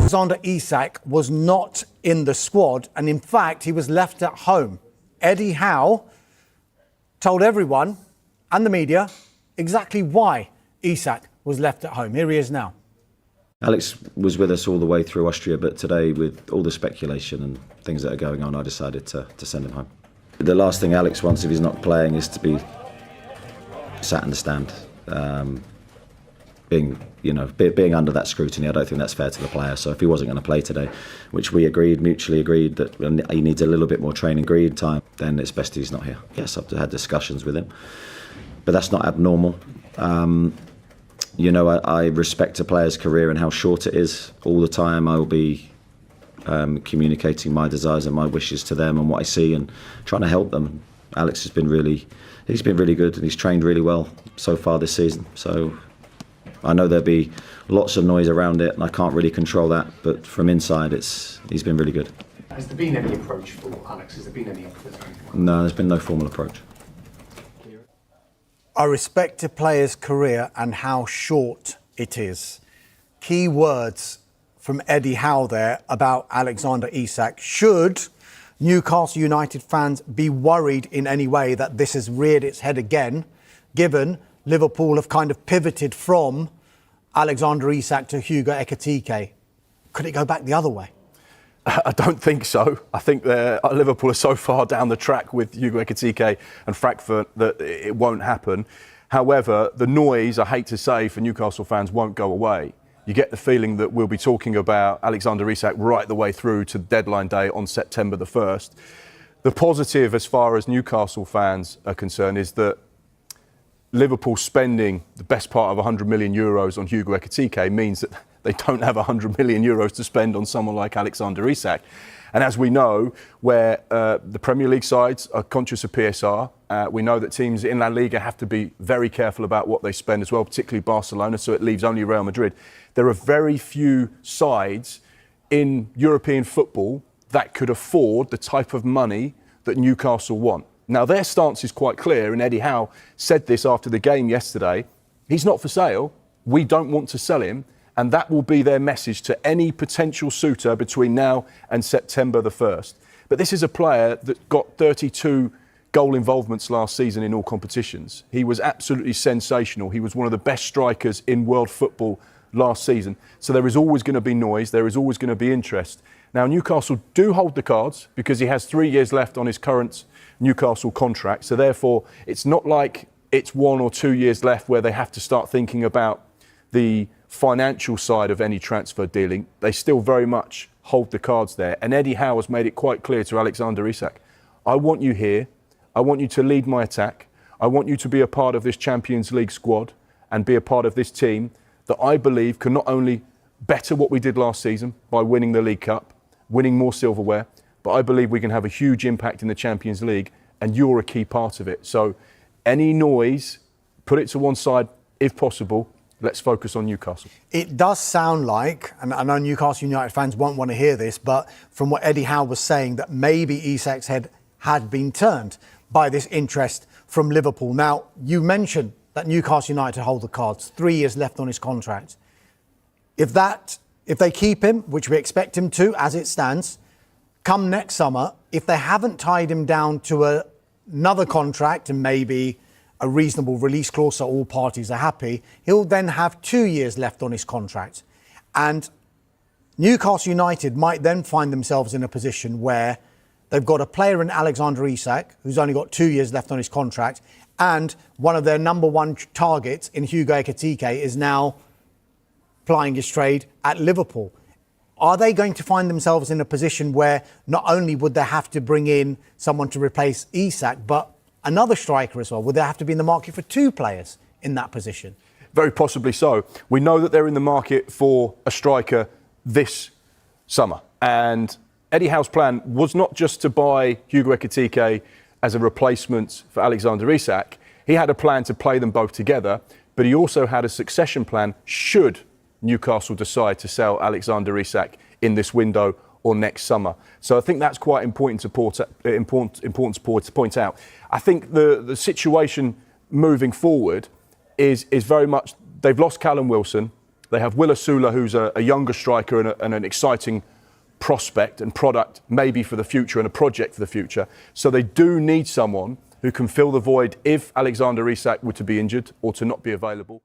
Alexander Isak was not in the squad, and in fact, he was left at home. Eddie Howe told everyone and the media exactly why Isak was left at home. Here he is now. Alex was with us all the way through Austria, but today, with all the speculation and things that are going on, I decided to send him home. The last thing Alex wants if he's not playing is to be sat in the stand, being under that scrutiny. I don't think that's fair to the player. So if he wasn't going to play today, which we mutually agreed that he needs a little bit more training time, then it's best he's not here. Yes, I've had discussions with him, but that's not abnormal. I respect a player's career and how short it is. All the time I will be communicating my desires and my wishes to them and what I see and trying to help them. Alex has been really good and he's trained really well so far this season. So I know there'll be lots of noise around it and I can't really control that, but from inside he's been really good. Has there been any approach for Alex? Has there been any effort? No, there's been no formal approach. I respect a player's career and how short it is. Key words from Eddie Howe there about Alexander Isak. Should Newcastle United fans be worried in any way that this has reared its head again, given Liverpool have kind of pivoted from Alexander Isak to Hugo Ekitike? Could it go back the other way? I don't think so. I think Liverpool are so far down the track with Hugo Ekitike and Frankfurt that it won't happen. However, the noise, I hate to say, for Newcastle fans won't go away. You get the feeling that we'll be talking about Alexander Isak right the way through to deadline day on September the 1st. The positive as far as Newcastle fans are concerned is that Liverpool spending the best part of 100 million euros on Hugo Ekitike means that they don't have 100 million euros to spend on someone like Alexander Isak. And as we know, where the Premier League sides are conscious of PSR, we know that teams in La Liga have to be very careful about what they spend as well, particularly Barcelona, so it leaves only Real Madrid. There are very few sides in European football that could afford the type of money that Newcastle want. Now, their stance is quite clear, and Eddie Howe said this after the game yesterday. He's not for sale. We don't want to sell him. And that will be their message to any potential suitor between now and September the 1st. But this is a player that got 32 goal involvements last season in all competitions. He was absolutely sensational. He was one of the best strikers in world football last season. So there is always going to be noise. There is always going to be interest. Now, Newcastle do hold the cards because he has 3 years left on his current Newcastle contract. So therefore, it's not like it's 1 or 2 years left where they have to start thinking about the financial side of any transfer dealing. They still very much hold the cards there. And Eddie Howe has made it quite clear to Alexander Isak, I want you here. I want you to lead my attack. I want you to be a part of this Champions League squad and be a part of this team that I believe can not only better what we did last season by winning the League Cup, winning more silverware, but I believe we can have a huge impact in the Champions League, and you're a key part of it. So any noise, put it to one side if possible. Let's focus on Newcastle. It does sound like, and I know Newcastle United fans won't want to hear this, but from what Eddie Howe was saying, that maybe Isak's head had been turned by this interest from Liverpool. Now, you mentioned that Newcastle United hold the cards, 3 years left on his contract. If they keep him, which we expect him to, as it stands, come next summer, if they haven't tied him down to another contract and maybe a reasonable release clause so all parties are happy, he'll then have 2 years left on his contract. And Newcastle United might then find themselves in a position where they've got a player in Alexander Isak, who's only got 2 years left on his contract, and one of their number one targets in Hugo Ekitike is now plying his trade at Liverpool. Are they going to find themselves in a position where not only would they have to bring in someone to replace Isak, but another striker as well? Would they have to be in the market for two players in that position? Very possibly so. We know that they're in the market for a striker this summer. And Eddie Howe's plan was not just to buy Hugo Ekitike as a replacement for Alexander Isak. He had a plan to play them both together, but he also had a succession plan should Newcastle decide to sell Alexander Isak in this window or next summer. So I think that's quite important to point out. I think the situation moving forward is very much, they've lost Callum Wilson, They have Will Asula, who's a younger striker and an exciting prospect and product maybe for the future and a project for the future. So they do need someone who can fill the void if Alexander Isak were to be injured or to not be available.